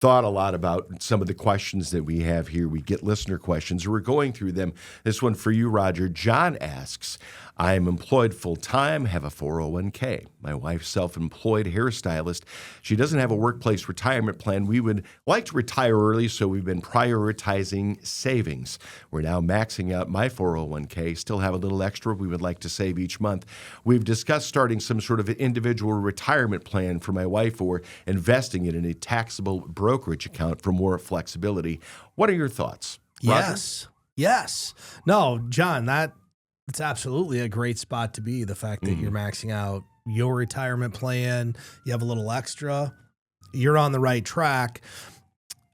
thought a lot about some of the questions that we have here. We get listener questions. We're going through them. This one for you, Roger. John asks, I am employed full-time, have a 401k. My wife's self-employed hairstylist. She doesn't have a workplace retirement plan. We would like to retire early, so we've been prioritizing savings. We're now maxing out my 401k, still have a little extra we would like to save each month. We've discussed starting some sort of an individual retirement plan for my wife or investing it in a taxable brokerage account for more flexibility. What are your thoughts, Roger? Yes. No, John, it's absolutely a great spot to be. The fact that you're maxing out your retirement plan, you have a little extra, you're on the right track.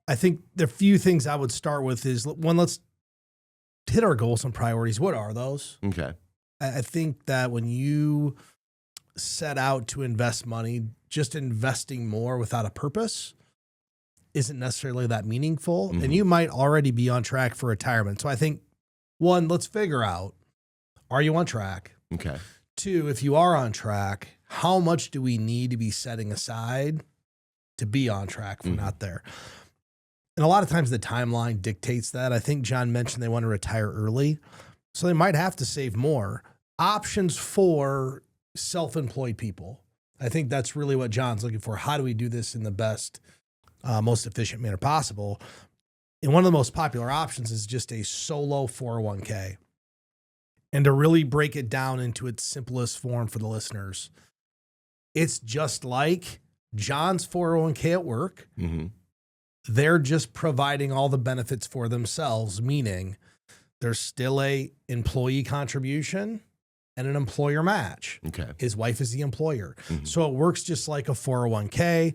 I think the few things I would start with is, one, let's hit our goals and priorities. What are those? Okay. I think that when you set out to invest money, just investing more without a purpose isn't necessarily that meaningful. And you might already be on track for retirement. So I think, one, let's figure out, are you on track? Okay. Two, if you are on track, how much do we need to be setting aside to be on track if we're not there? And a lot of times the timeline dictates that. I think John mentioned they want to retire early, so they might have to save more. Options for self-employed people. I think that's really what John's looking for. How do we do this in the best, most efficient manner possible? And one of the most popular options is just a solo 401k. And to really break it down into its simplest form for the listeners, it's just like John's 401k at work. They're just providing all the benefits for themselves, meaning there's still a employee contribution and an employer match. Okay. His wife is the employer. So it works just like a 401k.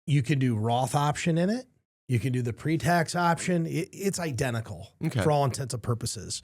You can do Roth option in it. You can do the pre-tax option. It's identical for all intents and purposes.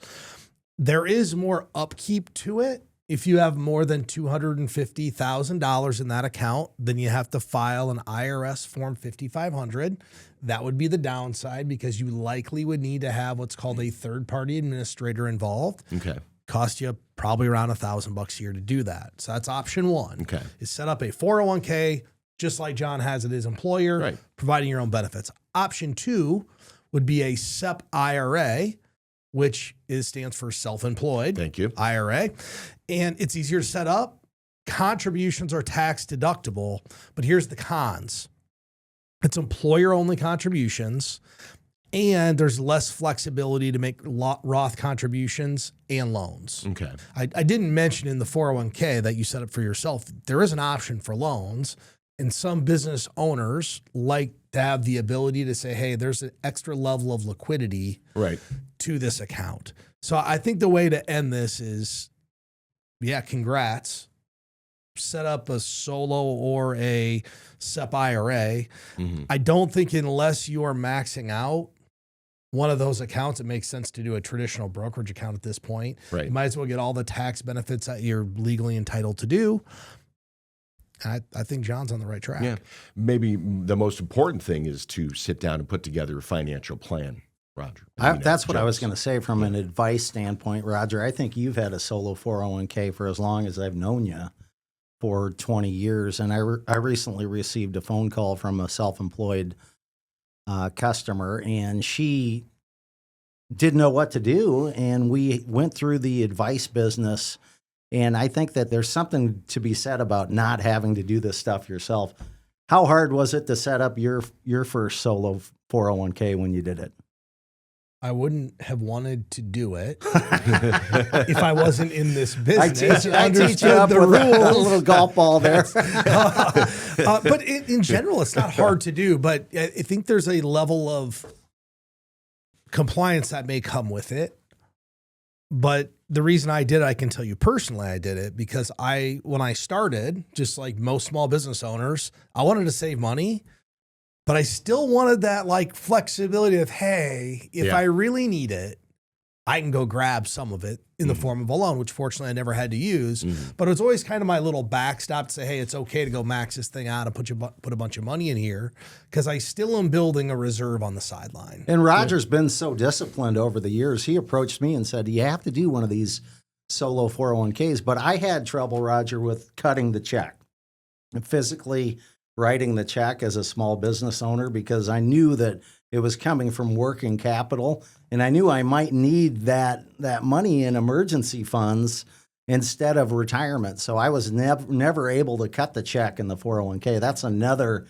There is more upkeep to it. If you have more than $250,000 in that account, then you have to file an IRS Form 5500. That would be the downside, because you likely would need to have what's called a third-party administrator involved. Okay. Cost you probably around $1,000 a year to do that. So that's option one. Okay. Is set up a 401k, just like John has at his employer, providing your own benefits. Option two would be a SEP IRA, which stands for self-employed. Thank you. IRA. And it's easier to set up. Contributions are tax deductible, but here's the cons. It's employer-only contributions, and there's less flexibility to make Roth contributions and loans. Okay. I didn't mention in the 401k that you set up for yourself, there is an option for loans. And some business owners like to have the ability to say, hey, there's an extra level of liquidity to this account. So I think the way to end this is, congrats. Set up a solo or a SEP IRA. I don't think unless you are maxing out one of those accounts, it makes sense to do a traditional brokerage account at this point. You might as well get all the tax benefits that you're legally entitled to do. I think John's on the right track. Yeah. Maybe the most important thing is to sit down and put together a financial plan, Roger. That's what I was going to say from an advice standpoint, Roger. I think you've had a solo 401k for as long as I've known you, for 20 years. And I recently received a phone call from a self-employed customer, and she didn't know what to do. And we went through the advice business. And I think that there's something to be said about not having to do this stuff yourself. How hard was it to set up your first solo 401k when you did it? I wouldn't have wanted to do it if I wasn't in this business. I teach you up with a little golf ball there. But in general, it's not hard to do. But I think there's a level of compliance that may come with it. But the reason I did it, I can tell you personally, I did it because when I started, just like most small business owners, I wanted to save money, but I still wanted that like flexibility of, hey, if I really need it, I can go grab some of it in the form of a loan, which fortunately I never had to use. But it was always kind of my little backstop to say, hey, it's okay to go max this thing out and put a bunch of money in here, because I still am building a reserve on the sideline. And Roger's been so disciplined over the years. He approached me and said, you have to do one of these solo 401ks. But I had trouble, Roger, with cutting the check. And physically, writing the check as a small business owner because I knew that it was coming from working capital, and I knew I might need that money in emergency funds instead of retirement. So I was never able to cut the check in the 401k. That's another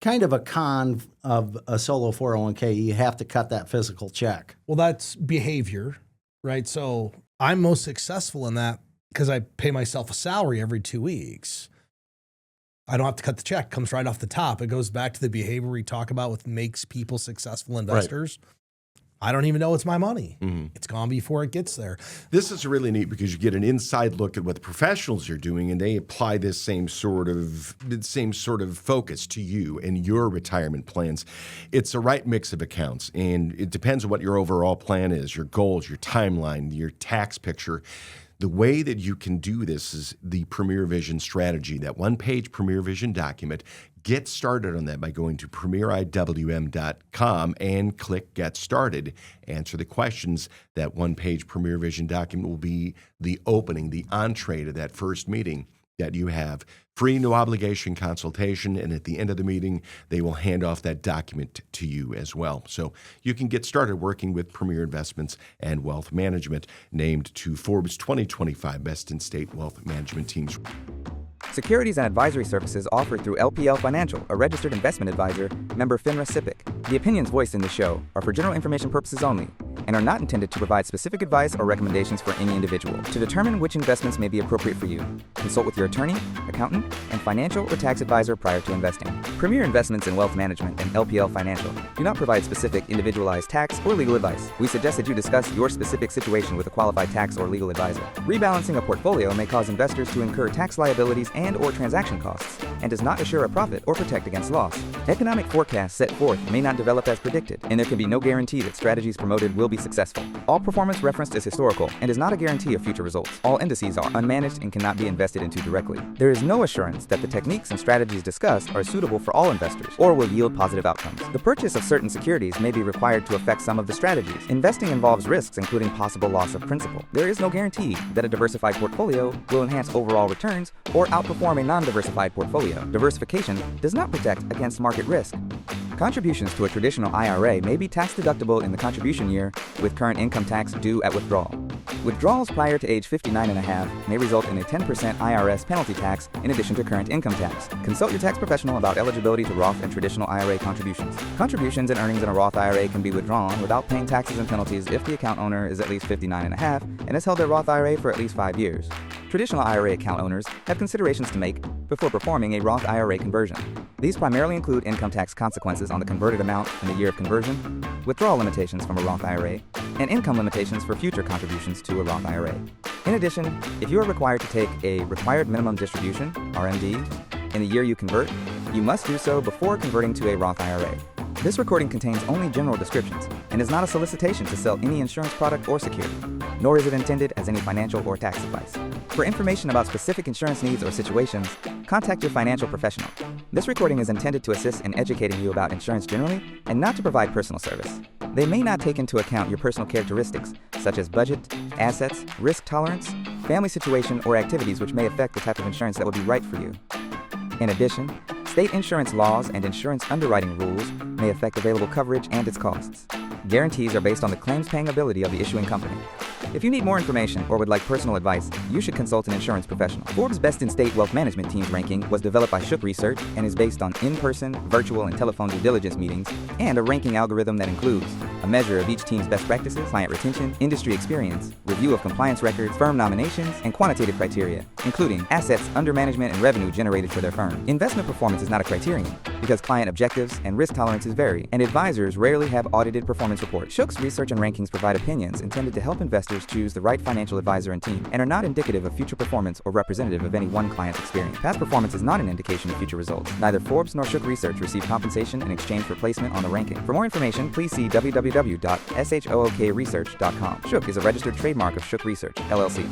kind of a con of a solo 401k. You have to cut that physical check. Well, that's behavior, right? So I'm most successful in that because I pay myself a salary every 2 weeks. I don't have to cut the check. It comes right off the top. It goes back to the behavior we talk about with makes people successful investors. Right. I don't even know it's my money. Mm-hmm. It's gone before it gets there. This is really neat because you get an inside look at what the professionals are doing, and they apply this same sort of focus to you and your retirement plans. It's the right mix of accounts, and it depends on what your overall plan is, your goals, your timeline, your tax picture. The way that you can do this is the Premier Vision strategy, that one-page Premier Vision document. Get started on that by going to premieriwm.com and click Get Started. Answer the questions. That one-page Premier Vision document will be the opening, the entree to that first meeting that you have. Free, no obligation consultation, and at the end of the meeting, they will hand off that document to you as well. So you can get started working with Premier Investments and Wealth Management, named to Forbes 2025 Best in State Wealth Management Teams. Securities and advisory services offered through LPL Financial, a registered investment advisor, member FINRA SIPC. The opinions voiced in the show are for general information purposes only and are not intended to provide specific advice or recommendations for any individual. To determine which investments may be appropriate for you, consult with your attorney, accountant, and financial or tax advisor prior to investing. Premier Investments in Wealth Management and LPL Financial do not provide specific individualized tax or legal advice. We suggest that you discuss your specific situation with a qualified tax or legal advisor. Rebalancing a portfolio may cause investors to incur tax liabilities and or transaction costs and does not assure a profit or protect against loss. Economic forecasts set forth may not develop as predicted, and there can be no guarantee that strategies promoted will be successful. All performance referenced is historical and is not a guarantee of future results. All indices are unmanaged and cannot be invested into directly. There is no assurance that the techniques and strategies discussed are suitable for all investors or will yield positive outcomes. The purchase of certain securities may be required to affect some of the strategies. Investing involves risks, including possible loss of principal. There is no guarantee that a diversified portfolio will enhance overall returns or outperform a non-diversified portfolio. Diversification does not protect against market risk. Contributions to a traditional IRA may be tax deductible in the contribution year with current income tax due at withdrawal. Withdrawals prior to age 59.5 may result in a 10% IRS penalty tax in addition to current income tax. Consult your tax professional about eligibility to Roth and traditional IRA contributions. Contributions and earnings in a Roth IRA can be withdrawn without paying taxes and penalties if the account owner is at least 59.5 and has held their Roth IRA for at least 5 years. Traditional IRA account owners have considerations to make before performing a Roth IRA conversion. These primarily include income tax consequences on the converted amount in the year of conversion, withdrawal limitations from a Roth IRA, and income limitations for future contributions to a Roth IRA. In addition, if you are required to take a required minimum distribution, RMD, in the year you convert, you must do so before converting to a Roth IRA. This recording contains only general descriptions and is not a solicitation to sell any insurance product or security, nor is it intended as any financial or tax advice. For information about specific insurance needs or situations, contact your financial professional. This recording is intended to assist in educating you about insurance generally and not to provide personal service. They may not take into account your personal characteristics, such as budget, assets, risk tolerance, family situation, or activities which may affect the type of insurance that will be right for you. In addition, state insurance laws and insurance underwriting rules may affect available coverage and its costs. Guarantees are based on the claims-paying ability of the issuing company. If you need more information or would like personal advice, you should consult an insurance professional. Forbes' Best in State Wealth Management Team's ranking was developed by Shook Research and is based on in-person, virtual, and telephone due diligence meetings and a ranking algorithm that includes a measure of each team's best practices, client retention, industry experience, review of compliance records, firm nominations, and quantitative criteria, including assets under management and revenue generated for their firm. Investment performance is not a criterion because client objectives and risk tolerances vary, and advisors rarely have audited performance reports. Shook's research and rankings provide opinions intended to help investors choose the right financial advisor and team, and are not indicative of future performance or representative of any one client's experience. Past performance is not an indication of future results. Neither Forbes nor Shook Research receive compensation in exchange for placement on the ranking. For more information, please see www.shookresearch.com. Shook is a registered trademark of Shook Research, LLC.